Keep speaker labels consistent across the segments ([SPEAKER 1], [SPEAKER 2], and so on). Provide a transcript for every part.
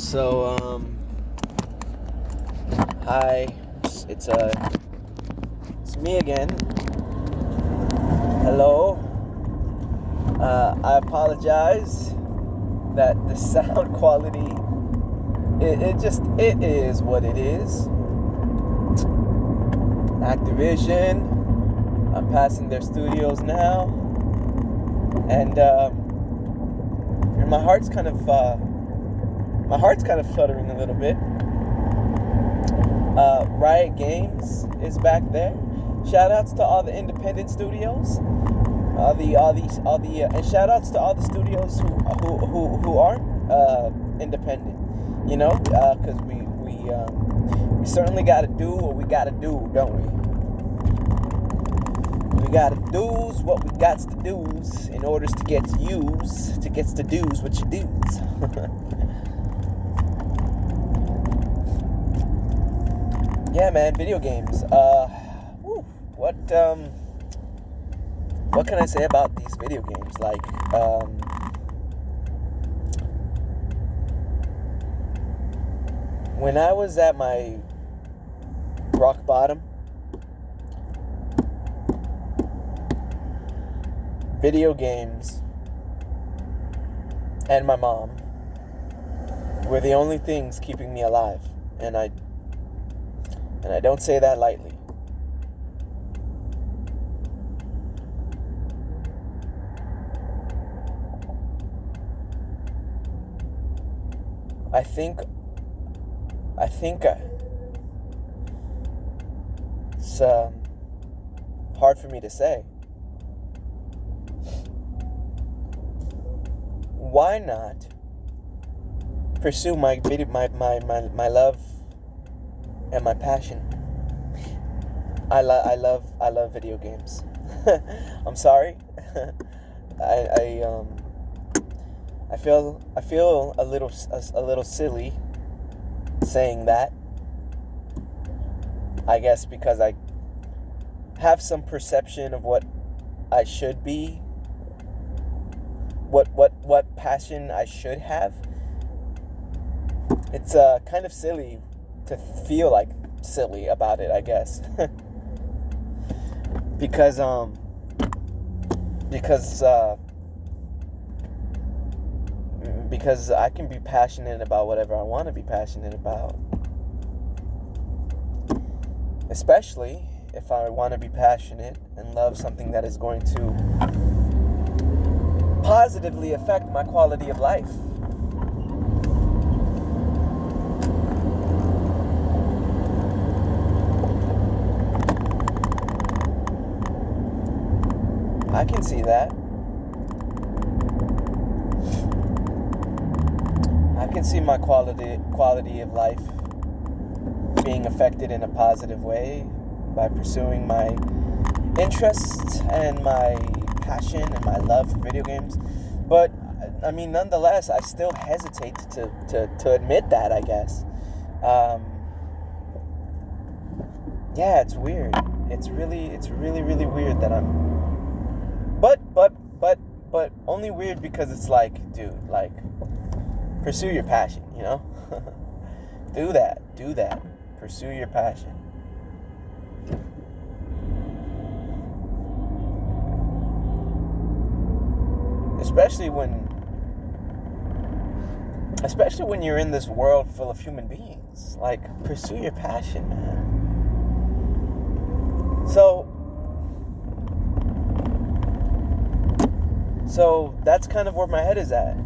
[SPEAKER 1] So, hi, it's me again. Hello. I apologize that the sound quality, it is what it is. Activision, I'm passing their studios now, and my heart's kind of fluttering a little bit. Riot Games is back there. Shout outs to all the independent studios. And shout outs to all the studios who aren't independent. You know, because we certainly got to do what we got to do, don't we? We got to do's what we got to do's in order to get to use, to get to do's what you do's. Yeah, man, video games. What can I say about these video games? Like, when I was at my rock bottom, video games and my mom were the only things keeping me alive, and I don't say that lightly. I think it's hard for me to say. Why not pursue my love and my passion? I love video games. I'm sorry. I feel a little silly saying that. I guess because I have some perception of what I should be, what passion I should have. It's kind of silly to feel like silly about it, I guess. because I can be passionate about whatever I want to be passionate about. Especially if I want to be passionate and love something that is going to positively affect my quality of life. I can see that. I can see my quality of life being affected in a positive way by pursuing my interests and my passion and my love for video games. But I mean, nonetheless, I still hesitate to admit that, I guess. Yeah, it's weird. It's really weird that I'm. But only weird because it's like, dude, like, pursue your passion, you know? Do that. Pursue your passion. Especially when you're in this world full of human beings. Like, pursue your passion, man. So that's kind of where my head is at.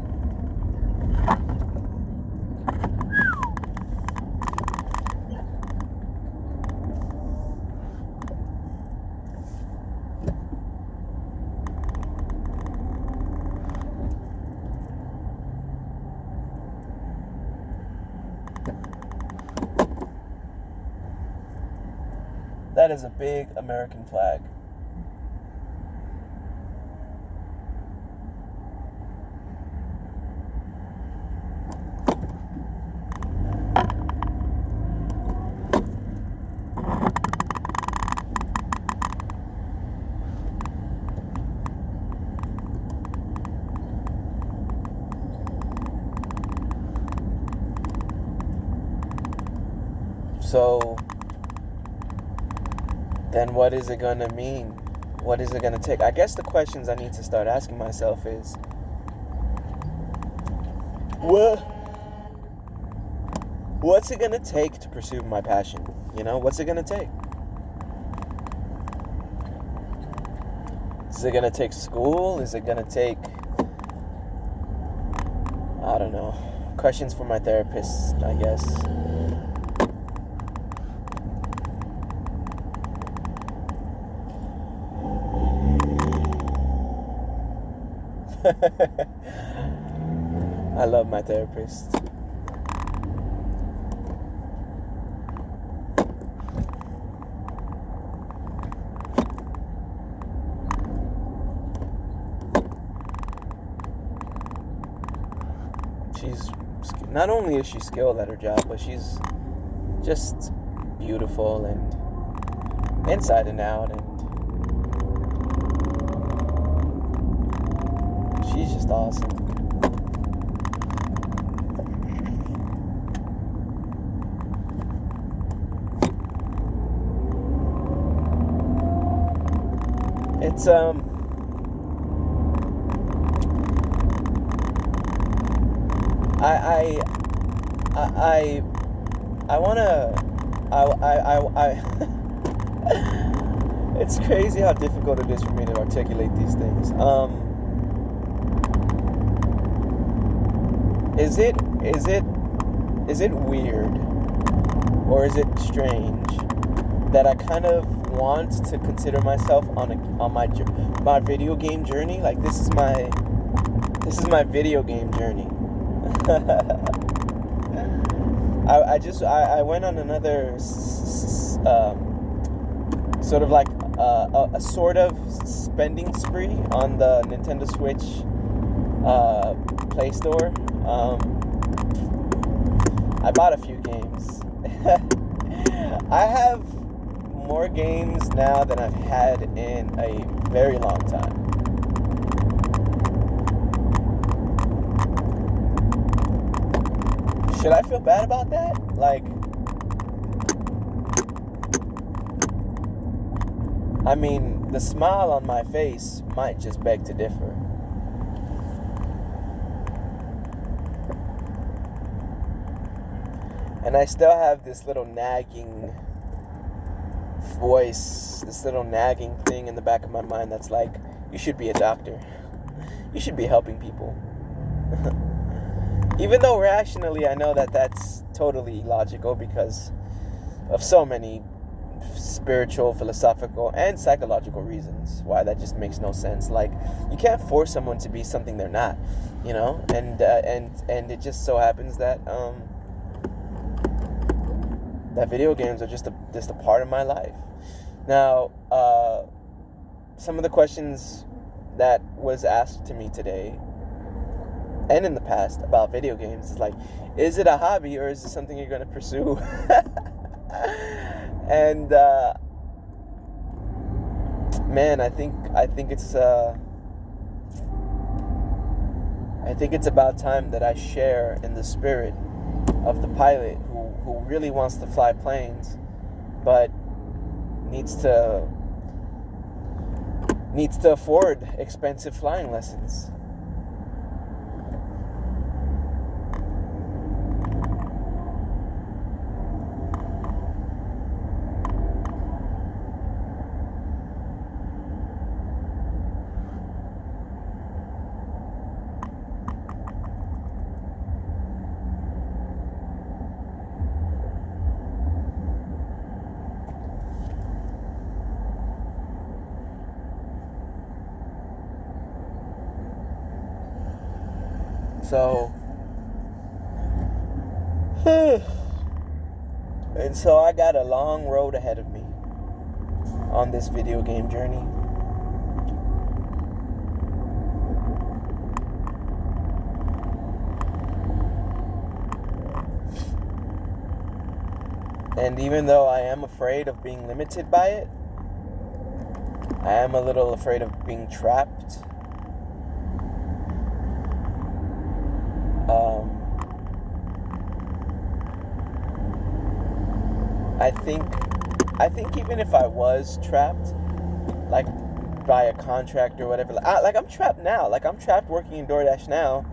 [SPEAKER 1] That is a big American flag. So then what is it going to mean? What is it going to take? I guess the questions I need to start asking myself is, what's it going to take to pursue my passion? You know, what's it going to take? Is it going to take school? Is it going to take, I don't know, questions for my therapist, I guess. I love my therapist. She's, not only is she skilled at her job, but she's just beautiful and inside and out, and she's just awesome. It's I wanna it's crazy how difficult it is for me to articulate these things. Is it weird, or is it strange that I kind of want to consider myself on my video game journey? Like, this is my video game journey. I went on another sort of like a sort of spending spree on the Nintendo Switch Play Store. I bought a few games. I have more games now than I've had in a very long time. Should I feel bad about that? Like, I mean, the smile on my face might just beg to differ. And I still have this little nagging voice, this little nagging thing in the back of my mind that's like, you should be a doctor. You should be helping people. Even though rationally I know that that's totally illogical because of so many spiritual, philosophical, and psychological reasons why that just makes no sense. Like, you can't force someone to be something they're not, you know? And it just so happens that that video games are just a part of my life. Now, some of the questions that was asked to me today and in the past about video games is like, is it a hobby or is it something you're going to pursue? And man, I think it's about time that I share in the spirit of the pilot who really wants to fly planes, but needs to afford expensive flying lessons. So, and so I got a long road ahead of me on this video game journey. And even though I am afraid of being limited by it, I am a little afraid of being trapped. I think even if I was trapped, like by a contract or whatever, like I'm trapped now. Like I'm trapped working in DoorDash now,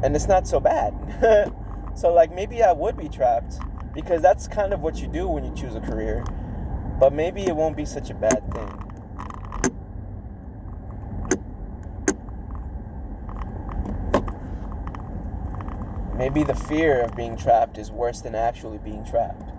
[SPEAKER 1] and it's not so bad. So like maybe I would be trapped because that's kind of what you do when you choose a career. But maybe it won't be such a bad thing. Maybe the fear of being trapped is worse than actually being trapped.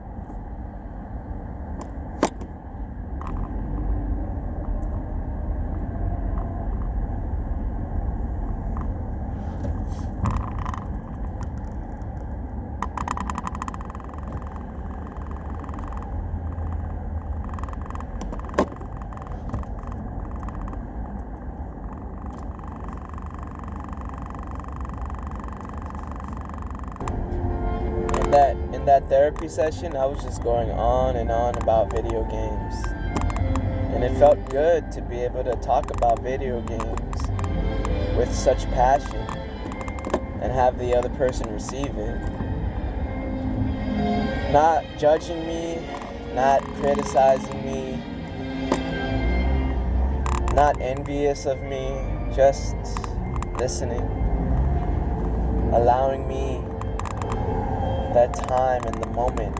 [SPEAKER 1] In that therapy session, I was just going on and on about video games. And it felt good to be able to talk about video games with such passion and have the other person receive it. Not judging me, not criticizing me, not envious of me, just listening, allowing me that time and the moment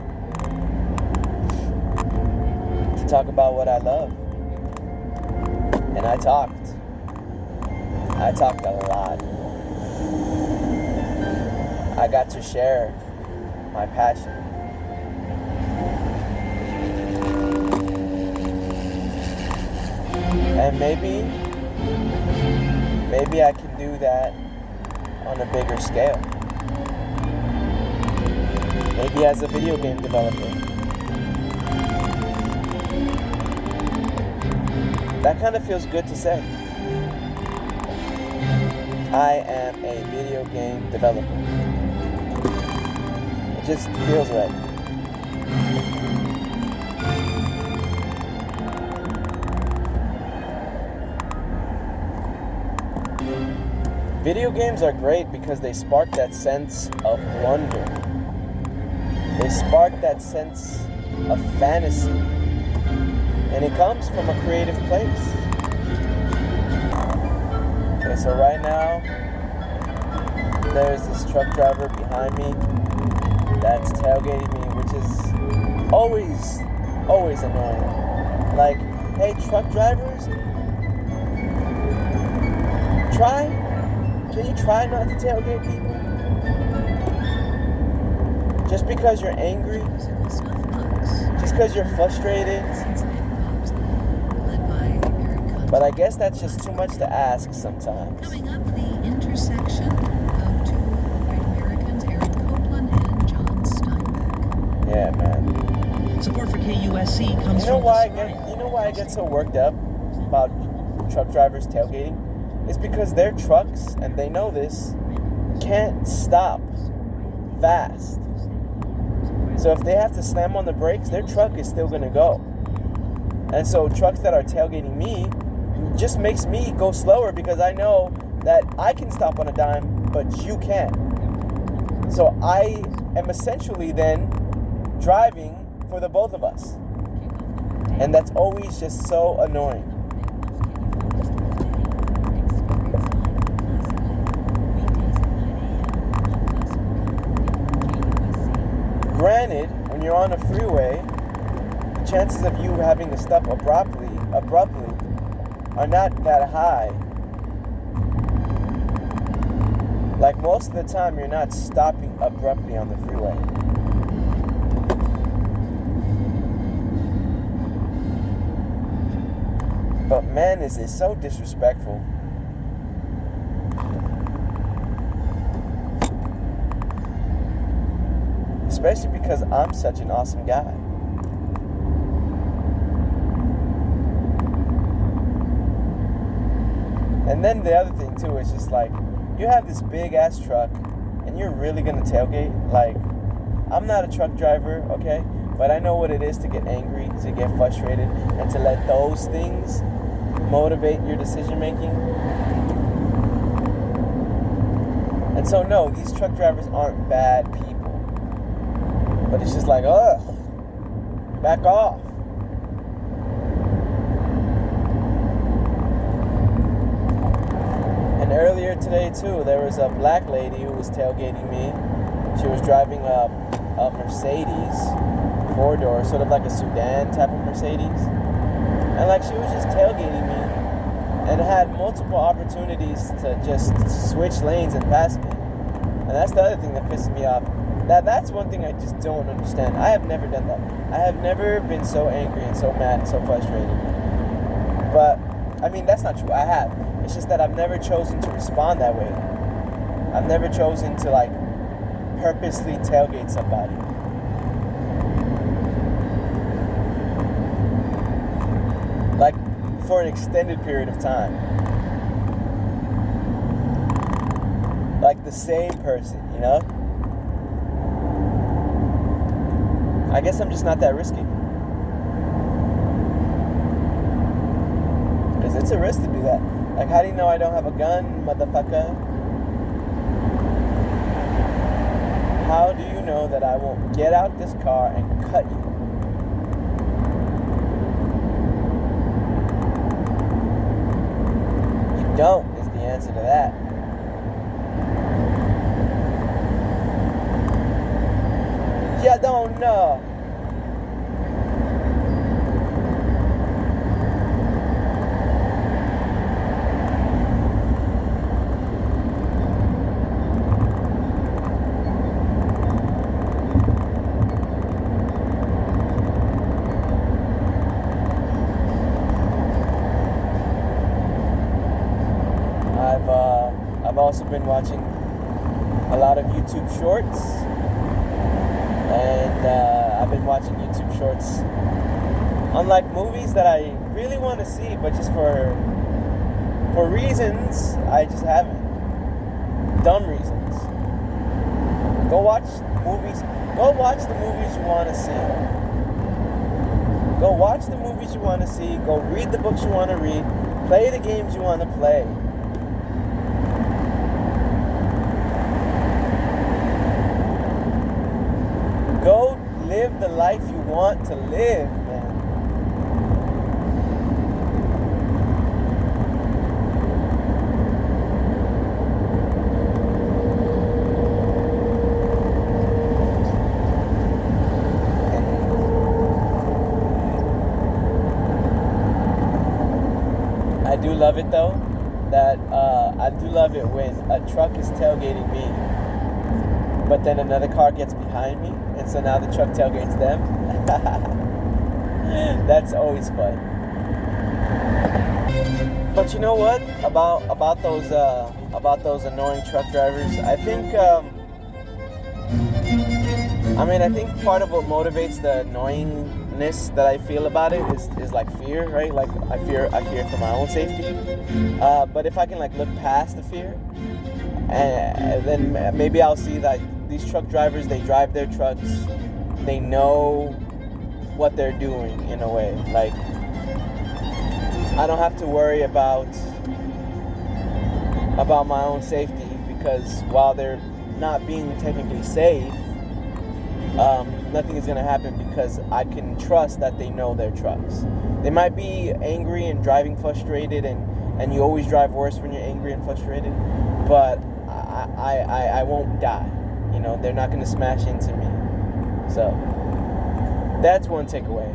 [SPEAKER 1] to talk about what I love. And I talked a lot. I got to share my passion. And maybe I can do that on a bigger scale. Maybe as a video game developer. That kind of feels good to say. I am a video game developer. It just feels right. Video games are great because they spark that sense of wonder. They spark that sense of fantasy. And it comes from a creative place. Okay, so right now, there's this truck driver behind me that's tailgating me, which is always annoying. Like, hey, truck drivers, can you try not to tailgate people? Just because you're angry, just because you're frustrated. But I guess that's just too much to ask sometimes.
[SPEAKER 2] Coming up, the intersection of two great Americans, Aaron Copland and John Steinbeck.
[SPEAKER 1] Yeah, man.
[SPEAKER 3] Support for KUSC comes
[SPEAKER 1] You know
[SPEAKER 3] from
[SPEAKER 1] why I get so worked up about truck drivers tailgating? It's because their trucks, and they know this, can't stop fast. So if they have to slam on the brakes, their truck is still gonna go. And so trucks that are tailgating me just makes me go slower because I know that I can stop on a dime, but you can't. So I am essentially then driving for the both of us. And that's always just so annoying. Granted, when you're on a freeway, the chances of you having to stop abruptly are not that high. Like most of the time, you're not stopping abruptly on the freeway. But man, is it so disrespectful. Especially because I'm such an awesome guy. And then the other thing too is just like, you have this big ass truck and you're really gonna tailgate. Like, I'm not a truck driver, okay? But I know what it is to get angry, to get frustrated, and to let those things motivate your decision making. And so no, these truck drivers aren't bad people. But it's just like, ugh, back off. And earlier today too, there was a black lady who was tailgating me. She was driving a Mercedes 4-door, sort of like a sedan type of Mercedes. And like she was just tailgating me and had multiple opportunities to just switch lanes and pass me. And that's the other thing that pisses me off. That's one thing I just don't understand. I have never done that. I have never been so angry and so mad and so frustrated. But, I mean, that's not true. I have. It's just that I've never chosen to respond that way. I've never chosen to, like, purposely tailgate somebody. Like, for an extended period of time. Like the same person, you know? I guess I'm just not that risky. Because it's a risk to do that. Like, how do you know I don't have a gun, motherfucker? How do you know that I won't get out this car and cut you? You don't is the answer to that. You don't know. I've also been watching a lot of YouTube shorts, and I've been watching YouTube shorts on like movies that I really want to see, but just for reasons I just haven't. Dumb reasons. Go watch movies. Go watch the movies you want to see. Go watch the movies you want to see. Go read the books you want to read. Play the games you want to play. Go live the life you want to live, man. I do love it though, that I do love it when a truck is tailgating me, but then another car gets behind me, and so now the truck tailgates them. That's always fun. But you know what? About those annoying truck drivers, I think I think part of what motivates the annoyingness that I feel about it is like fear, right? Like I fear for my own safety. But if I can like look past the fear, and then maybe I'll see that these truck drivers, they drive their trucks, they know what they're doing in a way. Like, I don't have to worry about my own safety, because while they're not being technically safe, nothing is going to happen, because I can trust that they know their trucks. They might be angry and driving frustrated, and you always drive worse when you're angry and frustrated, but I won't die. You know, they're not going to smash into me. So, that's one takeaway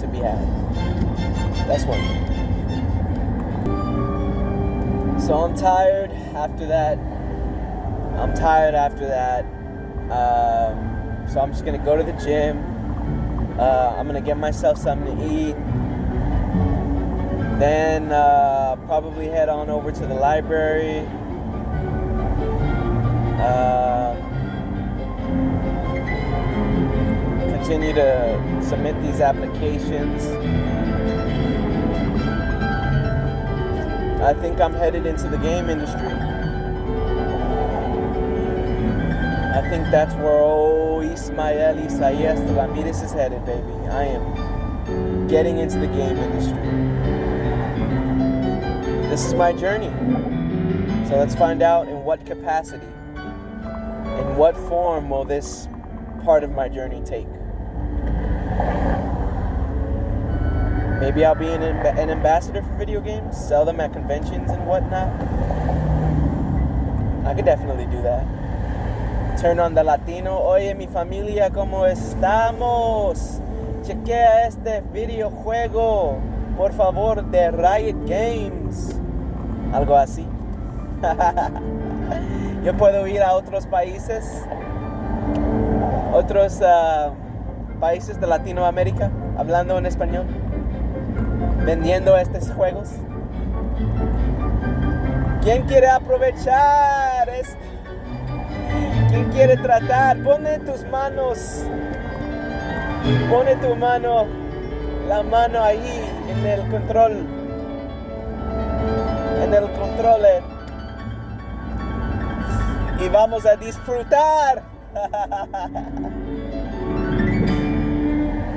[SPEAKER 1] to be had. That's one. So I'm tired after that. So I'm just going to go to the gym. I'm going to get myself something to eat. Then probably head on over to the library. Continue to submit these applications. I think I'm headed into the game industry. I think that's where Ismael Isaías de Ramirez is headed, baby. I am getting into the game industry. This is my journey. So let's find out in what capacity, in what form will this part of my journey take? Maybe I'll be an ambassador for video games, sell them at conventions and whatnot. I could definitely do that. Turn on the Latino. Oye, mi familia, ¿cómo estamos? Chequea este videojuego, por favor, de Riot Games. Algo así. Yo puedo ir a otros países, países de Latinoamérica, hablando en español, vendiendo estos juegos. ¿Quién quiere aprovechar esto? ¿Quién quiere tratar? Pone tus manos. Pone tu mano, la mano ahí en el control. En el controller. Y vamos a disfrutar.